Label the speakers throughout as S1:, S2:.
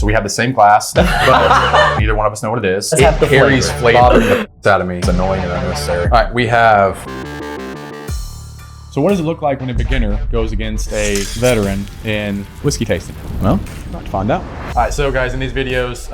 S1: So we have the same glass, but neither one of us know what it is.
S2: Let's have the
S1: carries
S2: flavor.
S1: out of me. It's annoying and unnecessary. All right, we have. So what does it look like when a beginner goes against a veteran in whiskey tasting? Well, about to find out. All right, so guys, in these videos,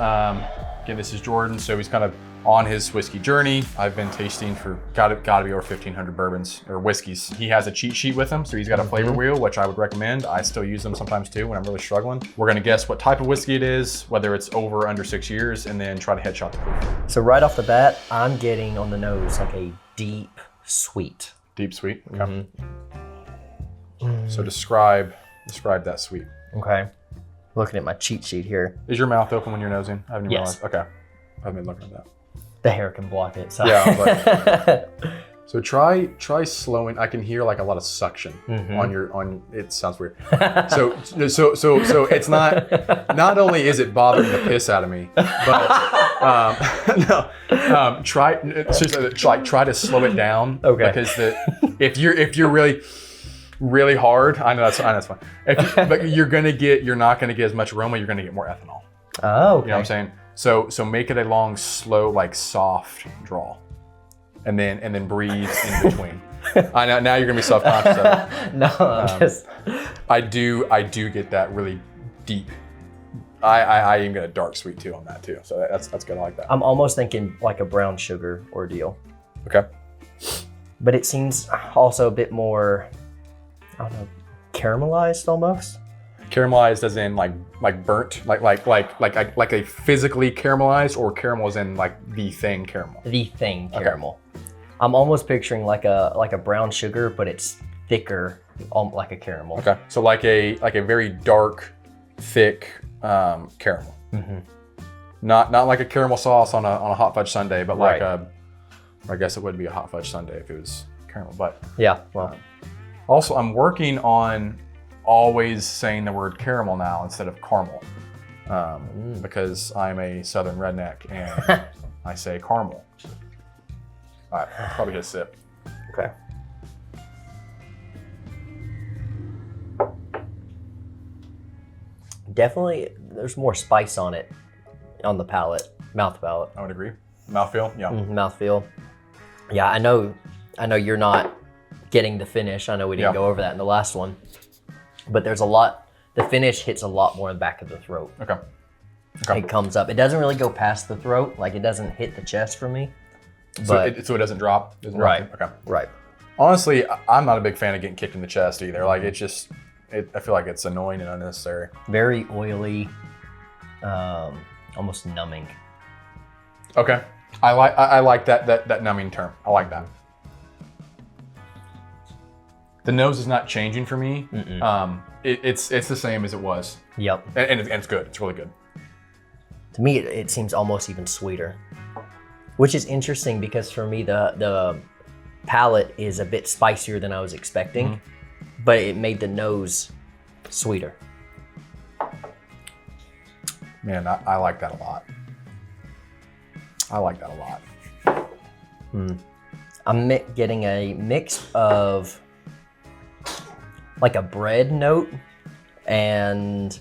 S1: again, this is Jordan. So he's kind of on his whiskey journey. I've been tasting for gotta be over 1,500 bourbons or whiskeys. He has a cheat sheet with him, so he's got a flavor wheel, which I would recommend. I still use them sometimes too when I'm really struggling. We're gonna guess what type of whiskey it is, whether it's over or under 6 years, and then try to headshot the proof.
S2: So right off the bat, I'm getting on the nose like a deep sweet.
S1: Deep sweet. Okay. So describe that sweet.
S2: Okay. Looking at my cheat sheet here.
S1: Is your mouth open when you're nosing? I haven't even
S2: Yes.
S1: realized. Okay. I haven't been looking at that.
S2: The hair can block it. So.
S1: Yeah. So try slowing. I can hear like a lot of suction on. It sounds weird. So it's not only is it bothering the piss out of me, but try to slow it down.
S2: Okay.
S1: Because if you're really hard, I know that's fine. But you're not gonna get as much aroma. You're gonna get more ethanol.
S2: Oh. Okay.
S1: You know what I'm saying? So make it a long, slow, like soft draw, and then breathe in between. I know now you're gonna be self-conscious of it.
S2: No,
S1: I do get that really deep. I even get a dark sweet too on that too. So that's good. I like that.
S2: I'm almost thinking like a brown sugar ordeal.
S1: Okay.
S2: But it seems also a bit more, I don't know, caramelized almost.
S1: Caramelized as in like burnt, like a physically caramelized, or caramel as in like the thing caramel.
S2: The thing caramel. Okay. I'm almost picturing like a brown sugar, but it's thicker, like a caramel.
S1: Okay. So like a very dark, thick caramel. Mm-hmm. Not like a caramel sauce on a hot fudge sundae, but like I guess it would be a hot fudge sundae if it was caramel. But
S2: yeah. Well.
S1: Also, I'm working on always saying the word caramel now instead of caramel, because I'm a southern redneck and I say caramel. All right, probably get a sip.
S2: Okay. Definitely, there's more spice on it, on the palate, mouth palate.
S1: I would agree. Mouthfeel, yeah.
S2: Mouthfeel. Yeah, I know you're not getting the finish. I know we didn't go over that in the last one. But there's a lot, the finish hits a lot more in the back of the throat.
S1: Okay.
S2: It comes up. It doesn't really go past the throat. Like it doesn't hit the chest for me. But,
S1: so it doesn't drop?
S2: Right.
S1: Okay.
S2: Right.
S1: Honestly, I'm not a big fan of getting kicked in the chest either. Like I feel like it's annoying and unnecessary.
S2: Very oily, almost numbing.
S1: Okay. I like that numbing term. I like that. The nose is not changing for me. It's the same as it was.
S2: Yep.
S1: And it's good. It's really good.
S2: To me, it seems almost even sweeter, which is interesting because for me, the palate is a bit spicier than I was expecting, but it made the nose sweeter.
S1: Man, I like that a lot. I like that a lot.
S2: I'm getting a mix of like a bread note and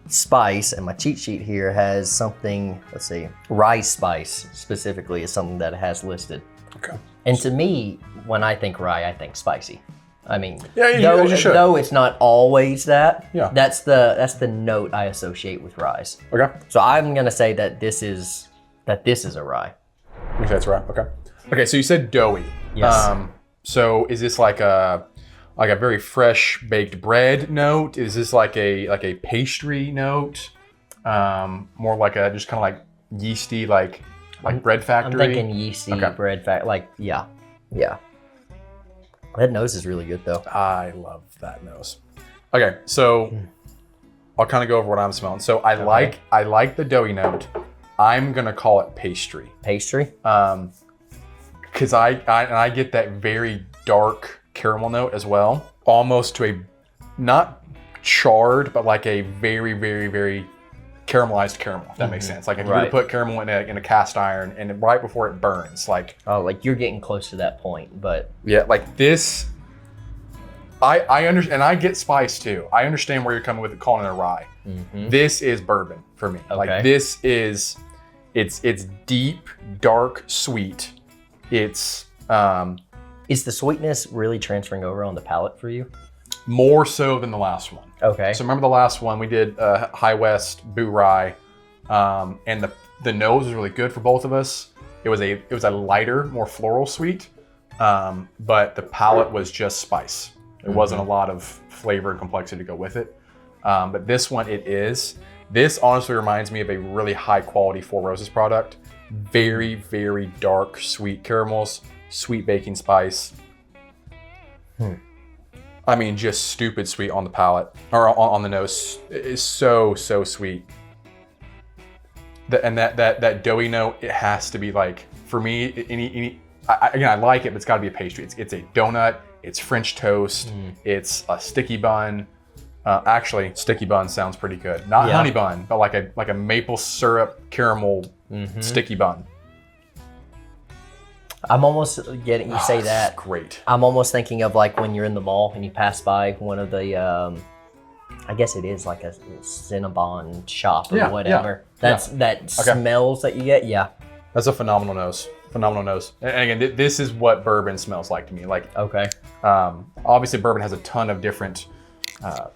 S2: spice, and my cheat sheet here has something, let's see, rye spice specifically is something that it has listed.
S1: Okay.
S2: And to me, when I think rye, I think spicy. I mean,
S1: though
S2: it's not always that.
S1: Yeah.
S2: That's the note I associate with rye.
S1: Okay.
S2: So I'm gonna say that this is a rye.
S1: You think that's right? Okay. Okay, so you said doughy.
S2: Yes.
S1: So is this like a very fresh baked bread note? Is this like a pastry note? More like a just kind of like yeasty, like bread factory?
S2: I'm thinking yeasty bread factory. Like, yeah. That nose is really good though.
S1: I love that nose. Okay, so I'll kind of go over what I'm smelling. So I like the doughy note. I'm gonna call it pastry.
S2: Pastry?
S1: Because I get that very dark caramel note as well, almost to a not charred, but like a very, very, very caramelized caramel. If that makes sense. Like if you were to put caramel in a cast iron and right before it burns, like
S2: like you're getting close to that point, but
S1: yeah, like this. I understand, and I get spice too. I understand where you're coming with it, calling it a rye. This is bourbon for me.
S2: Okay.
S1: Like this is, it's deep, dark, sweet. It's
S2: Is the sweetness really transferring over on the palate for you?
S1: more so than the last one.
S2: Okay.
S1: So remember the last one we did High West Boo Rye, and the nose was really good for both of us. It was a lighter, more floral sweet, but the palate was just spice. It wasn't a lot of flavor and complexity to go with it. But this one, it is. This honestly reminds me of a really high quality Four Roses product. Very, very dark, sweet caramels, sweet baking spice. I mean, just stupid sweet on the palate, or on the nose. It is so, so sweet. And that doughy note, it has to be like, for me, again, I like it, but it's gotta be a pastry. It's a donut, it's French toast, it's a sticky bun. Actually, sticky bun sounds pretty good. Not honey bun, but like a maple syrup caramel sticky bun.
S2: I'm almost getting, you say that.
S1: Great.
S2: I'm almost thinking of like when you're in the mall and you pass by one of the, I guess it is like a Cinnabon shop or whatever. That smells that you get. Yeah.
S1: That's a phenomenal nose. Phenomenal nose. And again, this is what bourbon smells like to me. Like,
S2: okay.
S1: Obviously bourbon has a ton of different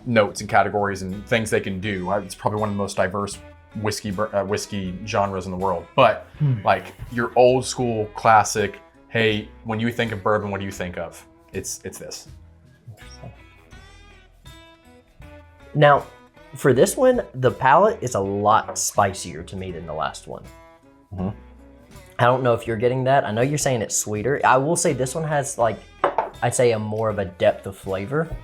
S1: notes and categories and things they can do. It's probably one of the most diverse whiskey genres in the world. But like your old school classic, hey, when you think of bourbon, what do you think of? It's this.
S2: Now, for this one, the palate is a lot spicier to me than the last one. I don't know if you're getting that. I know you're saying it's sweeter. I will say this one has like, I'd say a more of a depth of flavor,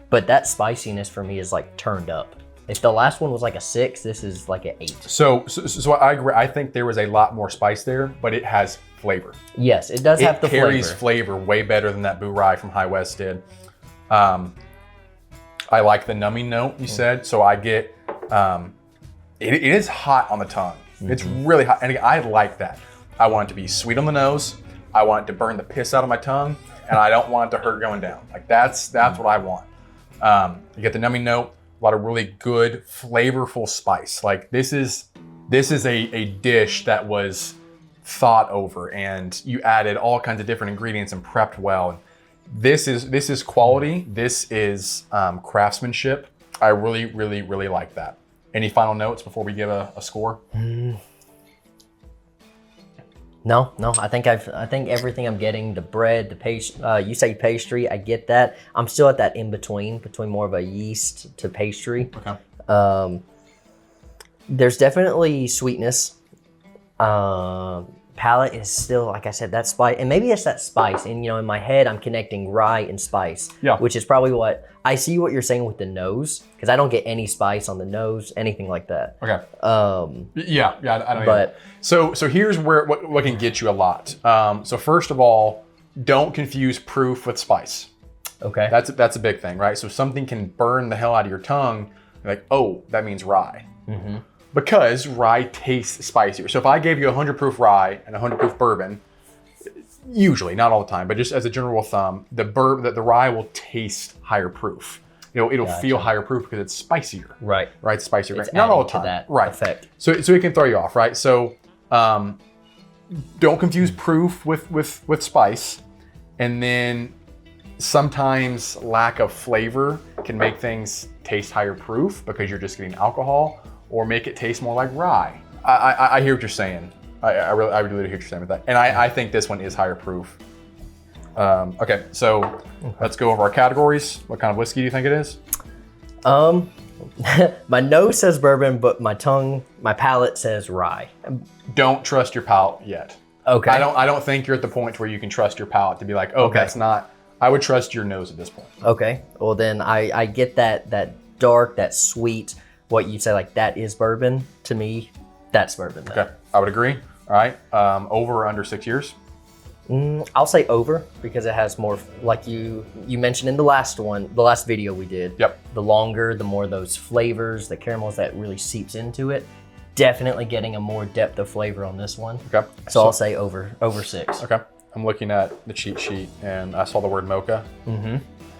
S2: but that spiciness for me is like turned up. If the last one was like a 6, this is like an 8.
S1: So I agree. I think there was a lot more spice there, but it has flavor.
S2: Yes, it does have the flavor.
S1: It carries flavor way better than that Boo Rye from High West did. I like the numbing note you said, so I get, it is hot on the tongue. It's really hot, and again, I like that. I want it to be sweet on the nose. I want it to burn the piss out of my tongue, and I don't want it to hurt going down. Like that's what I want. You get the numbing note, a lot of really good, flavorful spice. Like this is a dish that was thought over, and you added all kinds of different ingredients and prepped well. This is quality. This is craftsmanship. I really, really, really like that. Any final notes before we give a score?
S2: No. I think everything I'm getting, the bread, the pastry, you say pastry, I get that. I'm still at that in between more of a yeast to pastry.
S1: Okay.
S2: There's definitely sweetness. Palate is still, like I said, that spice, and maybe it's that spice. And in my head, I'm connecting rye and spice, which is probably what I see what you're saying with the nose, because I don't get any spice on the nose, anything like that.
S1: Okay. Yeah, I don't.
S2: But
S1: so here's where what can get you a lot. So first of all, don't confuse proof with spice.
S2: Okay.
S1: That's a big thing, right? So something can burn the hell out of your tongue. You're like, oh, that means rye. Because rye tastes spicier. So if I gave you 100 proof rye and 100 proof bourbon, usually, not all the time, but just as a general rule of thumb, the rye will taste higher proof. It'll feel higher proof because it's spicier. Right, spicier.
S2: It's
S1: not all the time.
S2: To that effect.
S1: So it can throw you off, right? So don't confuse proof with spice, and then sometimes lack of flavor can make things taste higher proof because you're just getting alcohol, or make it taste more like rye. I hear what you're saying. I really hear what you're saying with that. And I think this one is higher proof. Okay, so let's go over our categories. What kind of whiskey do you think it is?
S2: My nose says bourbon, but my palate says rye.
S1: Don't trust your palate yet.
S2: Okay.
S1: I don't think you're at the point where you can trust your palate to be like, oh, that's not. I would trust your nose at this point. Okay.
S2: Well, then I get that dark, that sweet. What you say, like that is bourbon to me, that's bourbon. Then.
S1: Okay, I would agree. All right, over or under 6 years?
S2: I'll say over because it has more, like you mentioned in the last video we did.
S1: Yep.
S2: The longer, the more those flavors, the caramels that really seeps into it. Definitely getting a more depth of flavor on this one.
S1: Okay.
S2: So I'll say over 6.
S1: Okay. I'm looking at the cheat sheet and I saw the word mocha.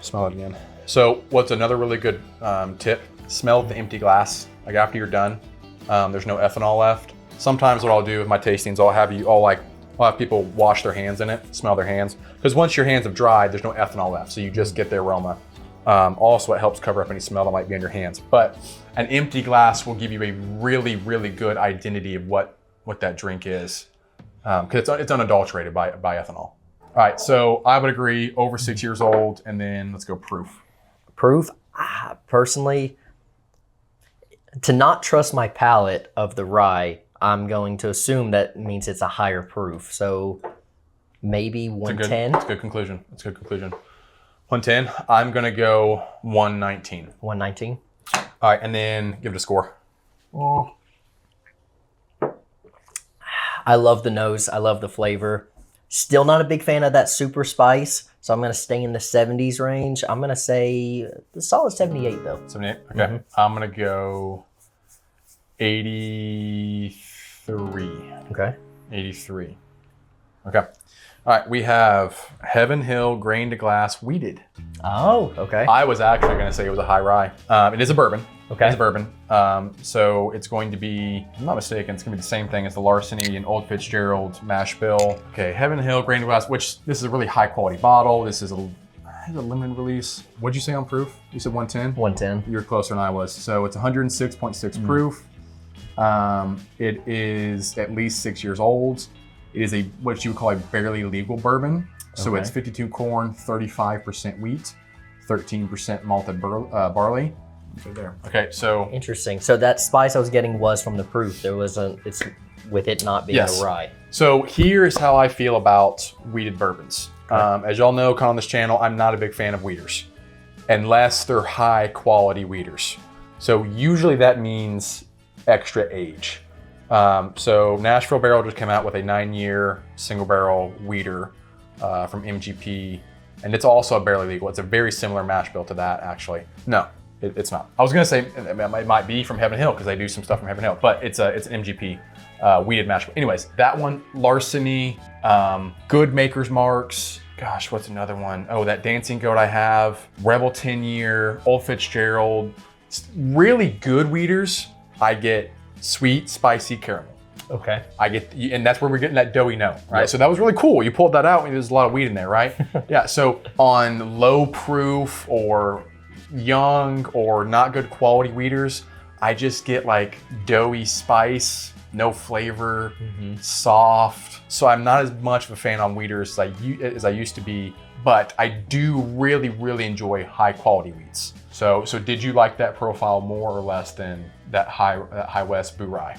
S1: Smell it again. So what's another really good tip, smell the empty glass. Like after you're done, there's no ethanol left. Sometimes what I'll do with my tastings, I'll have people wash their hands in it, smell their hands. Because once your hands have dried, there's no ethanol left. So you just get the aroma. Also, it helps cover up any smell that might be on your hands. But an empty glass will give you a really, really good identity of what that drink is. Because it's unadulterated by ethanol. All right, so I would agree, over 6 years old, and then let's go proof.
S2: Proof, personally, to not trust my palate of the rye, I'm going to assume that means it's a higher proof. So maybe 110.
S1: That's a good conclusion. 110. I'm gonna go 119.
S2: 119.
S1: All right, and then give it a score. Oh.
S2: I love the nose. I love the flavor. Still not a big fan of that super spice, so I'm gonna stay in the 70s range. I'm gonna say the solid 78 though.
S1: 78. Okay. I'm gonna go 83.
S2: Okay.
S1: 83. Okay. All right, we have Heaven Hill Grain to Glass Wheated.
S2: Oh, okay.
S1: I was actually going to say it was a high rye. It is a bourbon.
S2: Okay.
S1: It's a bourbon. So it's going to be, if I'm not mistaken, it's going to be the same thing as the Larceny and Old Fitzgerald mash bill. Okay, Heaven Hill Grain to Glass, which this is a really high quality bottle. This is a limited release. What'd you say on proof? You said 110?
S2: 110.
S1: You're closer than I was. So it's 106.6 proof. It is at least 6 years old. It is what you would call a barely legal bourbon. So it's 52 corn, 35% wheat, 13% malted barley. Right there. Okay, so
S2: interesting. So that spice I was getting was from the proof. It's with it not being a rye.
S1: So here's how I feel about wheated bourbons. As y'all know, on this channel, I'm not a big fan of wheaters, unless they're high quality wheaters. So usually that means extra age. So Nashville Barrel just came out with a 9-year single barrel wheater from MGP, and it's also a barely legal. It's a very similar mash bill to that, actually. No, it's not. I was gonna say it might be from Heaven Hill because they do some stuff from Heaven Hill, but it's an MGP wheated mash bill. Anyways, that one, Larceny, good Maker's Marks. Gosh, what's another one? Oh, that Dancing Goat I have, Rebel 10-year, Old Fitzgerald. Really good wheaters. I get sweet, spicy caramel.
S2: Okay.
S1: And that's where we're getting that doughy note, right? Yep. So that was really cool. You pulled that out and there's a lot of wheat in there, right? Yeah, so on low proof or young or not good quality wheaters, I just get like doughy spice, no flavor, soft. So I'm not as much of a fan on wheaters as I used to be, but I do really, really enjoy high quality wheats. So did you like that profile more or less than that High West Boo Rye?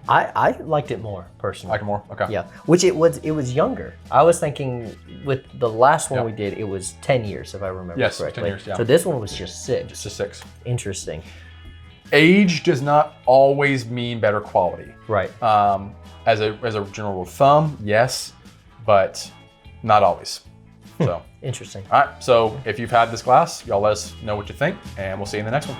S2: I liked it more personally.
S1: Like it more? Okay.
S2: Yeah, which it was younger. I was thinking with the last one we did, it was 10 years if I remember correctly. Yes, 10 years, yeah. So this one was just 6.
S1: Just a 6.
S2: Interesting.
S1: Age does not always mean better quality.
S2: Right.
S1: As a general rule of thumb, yes, but not always. So
S2: interesting.
S1: All right, so if you've had this glass, y'all let us know what you think, and we'll see you in the next one.